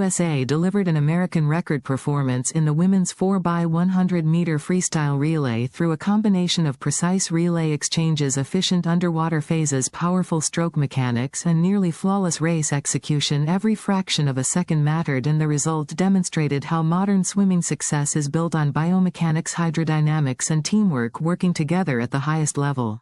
USA delivered an American record performance in the women's 4x100 meter freestyle relay through a combination of precise relay exchanges, efficient underwater phases, powerful stroke mechanics, and nearly flawless race execution. Every fraction of a second mattered, and the result demonstrated how modern swimming success is built on biomechanics, hydrodynamics, and teamwork working together at the highest level.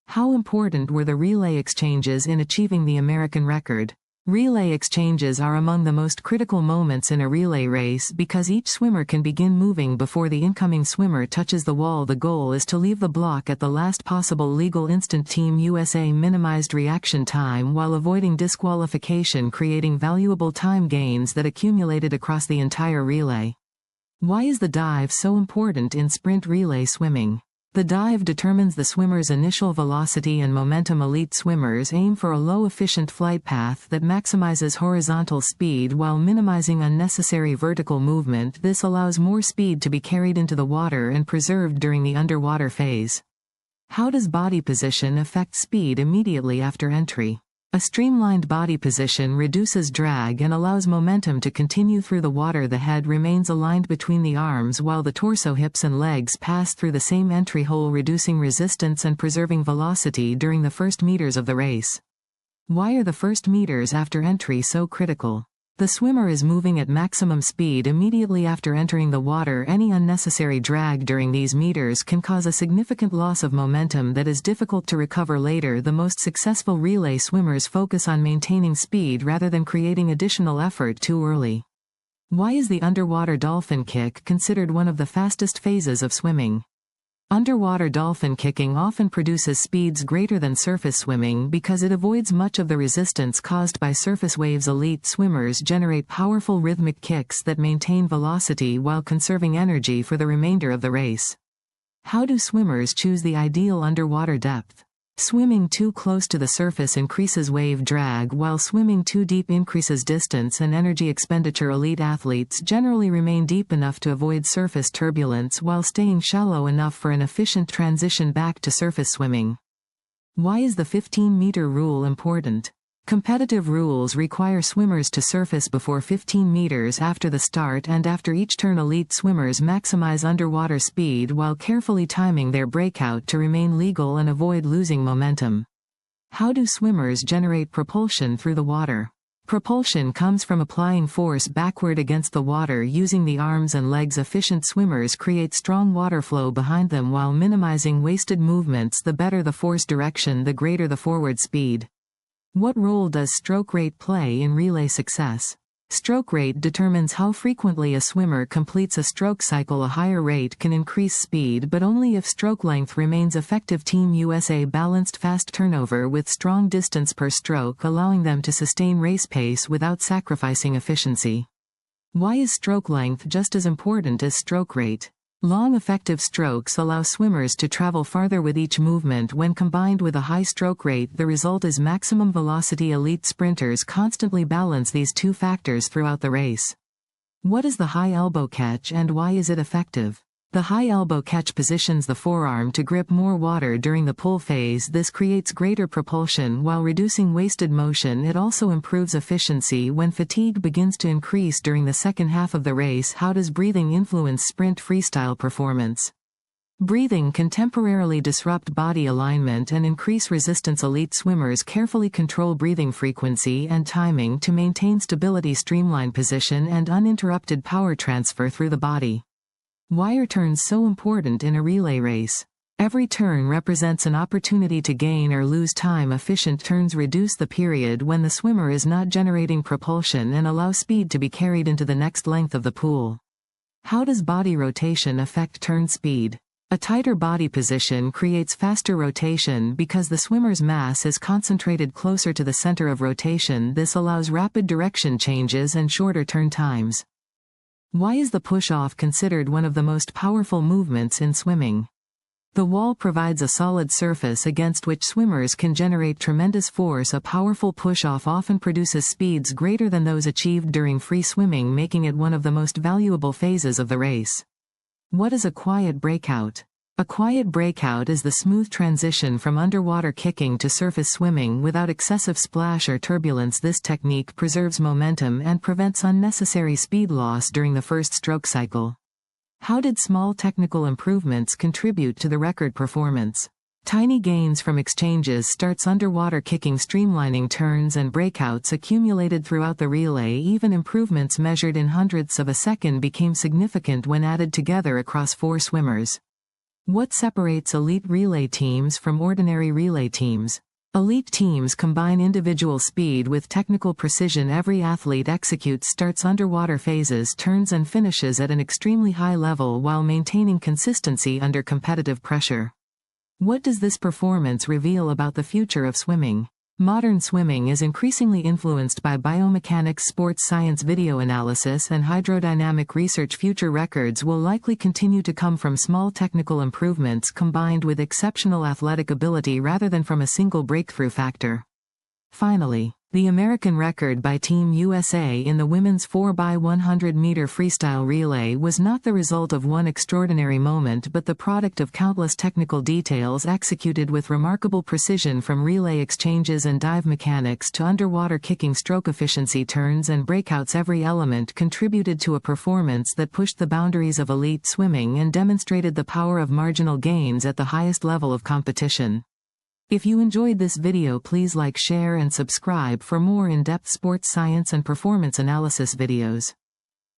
How important were the relay exchanges in achieving the American record? Relay exchanges are among the most critical moments in a relay race because each swimmer can begin moving before the incoming swimmer touches the wall. The goal is to leave the block at the last possible legal instant. Team USA minimized reaction time while avoiding disqualification, creating valuable time gains that accumulated across the entire relay. Why is the dive so important in sprint relay swimming? The dive determines the swimmer's initial velocity and momentum. Elite swimmers aim for a low, efficient flight path that maximizes horizontal speed while minimizing unnecessary vertical movement. This allows more speed to be carried into the water and preserved during the underwater phase. How does body position affect speed immediately after entry? A streamlined body position reduces drag and allows momentum to continue through the water. The head remains aligned between the arms while the torso, hips, and legs pass through the same entry hole, reducing resistance and preserving velocity during the first meters of the race. Why are the first meters after entry so critical? The swimmer is moving at maximum speed immediately after entering the water. Any unnecessary drag during these meters can cause a significant loss of momentum that is difficult to recover later. The most successful relay swimmers focus on maintaining speed rather than creating additional effort too early. Why is the underwater dolphin kick considered one of the fastest phases of swimming? Underwater dolphin kicking often produces speeds greater than surface swimming because it avoids much of the resistance caused by surface waves. Elite swimmers generate powerful rhythmic kicks that maintain velocity while conserving energy for the remainder of the race. How do swimmers choose the ideal underwater depth? Swimming too close to the surface increases wave drag, while swimming too deep increases distance and energy expenditure. Elite athletes generally remain deep enough to avoid surface turbulence while staying shallow enough for an efficient transition back to surface swimming. Why is the 15-meter rule important? Competitive rules require swimmers to surface before 15 meters after the start and after each turn. Elite swimmers maximize underwater speed while carefully timing their breakout to remain legal and avoid losing momentum. How do swimmers generate propulsion through the water? Propulsion comes from applying force backward against the water using the arms and legs. Efficient swimmers create strong water flow behind them while minimizing wasted movements. The better the force direction, the greater the forward speed. What role does stroke rate play in relay success? Stroke rate determines how frequently a swimmer completes a stroke cycle. A higher rate can increase speed, but only if stroke length remains effective. Team USA balanced fast turnover with strong distance per stroke, allowing them to sustain race pace without sacrificing efficiency. Why is stroke length just as important as stroke rate? Long effective strokes allow swimmers to travel farther with each movement. When combined with a high stroke rate, the result is maximum velocity. Elite sprinters constantly balance these two factors throughout the race. What is the high elbow catch and why is it effective? The high elbow catch positions the forearm to grip more water during the pull phase. This creates greater propulsion while reducing wasted motion. It also improves efficiency when fatigue begins to increase during the second half of the race. How does breathing influence sprint freestyle performance? Breathing can temporarily disrupt body alignment and increase resistance. Elite swimmers carefully control breathing frequency and timing to maintain stability, streamline position, and uninterrupted power transfer through the body. Why are turns so important in a relay race? Every turn represents an opportunity to gain or lose time. Efficient turns reduce the period when the swimmer is not generating propulsion and allow speed to be carried into the next length of the pool. How does body rotation affect turn speed? A tighter body position creates faster rotation because the swimmer's mass is concentrated closer to the center of rotation. This allows rapid direction changes and shorter turn times. Why is the push-off considered one of the most powerful movements in swimming? The wall provides a solid surface against which swimmers can generate tremendous force. A powerful push-off often produces speeds greater than those achieved during free swimming, making it one of the most valuable phases of the race. What is a quiet breakout? A quiet breakout is the smooth transition from underwater kicking to surface swimming without excessive splash or turbulence. This technique preserves momentum and prevents unnecessary speed loss during the first stroke cycle. How did small technical improvements contribute to the record performance? Tiny gains from exchanges starts underwater kicking, streamlining turns and breakouts accumulated throughout the relay. Even improvements measured in hundredths of a second became significant when added together across 4 swimmers. What separates elite relay teams from ordinary relay teams? Elite teams combine individual speed with technical precision. Every athlete executes starts, underwater phases, turns and finishes at an extremely high level while maintaining consistency under competitive pressure. What does this performance reveal about the future of swimming? Modern swimming is increasingly influenced by biomechanics, sports science, video analysis, and hydrodynamic research. Future records will likely continue to come from small technical improvements combined with exceptional athletic ability rather than from a single breakthrough factor. Finally, the American record by Team USA in the women's 4x100 meter freestyle relay was not the result of one extraordinary moment but the product of countless technical details executed with remarkable precision, from relay exchanges and dive mechanics to underwater kicking, stroke efficiency, turns and breakouts. Every element contributed to a performance that pushed the boundaries of elite swimming and demonstrated the power of marginal gains at the highest level of competition. If you enjoyed this video, please like, share and subscribe for more in-depth sports science and performance analysis videos.